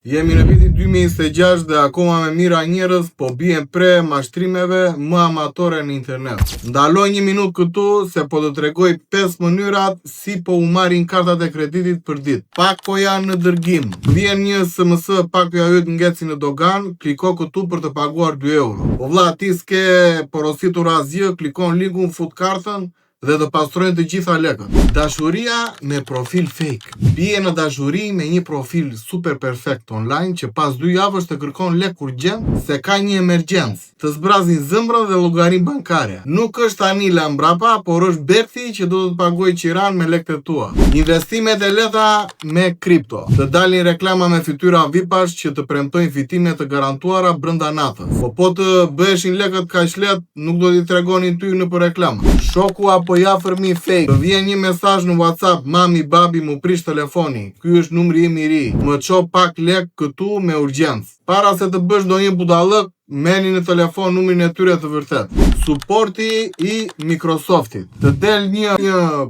Jemi në vitin 2026 dhe akoma me mira njerëz po bien pre mashtrimeve më amatore në internet. Ndaloj 1 minutë këtu se po të tregoj 5 mënyrat si po u marrin kartat e kreditit për ditë. Pak po janë në dërgim. Vjen një SMS pak ja yt ngeci në dogan, kliko këtu për të paguar 2 euro. Po vlla ti s'ke porositur asgjë, klikon linkun, fut kartën dhe të pastrojnë të gjitha lekët. Dashuria me profil fake. Bie në dashuri me një profil super perfekt online që pas 2 javësh të kërkon lek urgjent se ka një emergjencë. Të zbrazin zëmrën dhe llogarinë bankare. Nuk është tani la mbrapa, por është Berthi që do të pagoj qiran me lekët e tua. Investimet e lehta me kripto. Të dalin reklama me fytyra VIP-ash që të premtojnë fitime të garantuara brenda natës. Po të bëheshin lekët kaq lehtë, nuk do t'i tregonin ty në për reklama. Shoku apo ja fërmi fake. Të vjen një mesazh në WhatsApp, mami, babi, mu prish telefoni. Ky është numri im i ri. Më ço pak lek këtu me urgjencë. Para se të bësh ndonjë budallëk, merrni në telefon numrin e tyre të vërtet. Suporti i Microsoftit. Të del një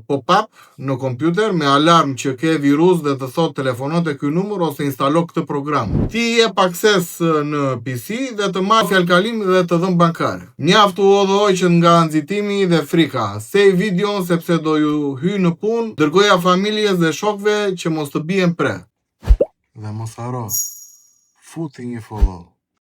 pop-up në kompjuter me alarm që ke virus dhe të thot telefono te ky numër ose instalo këtë program. Ti jep akses në PC dhe të marr fjalkalim dhe të dhëm bankare. Mjaftu odhëhoqet nga nxitimi dhe frika. Save videon sepse do ju hyj në punë, dërgoja familjes dhe shokëve që mos të bien pre. Dhe mos haro, futi një follow.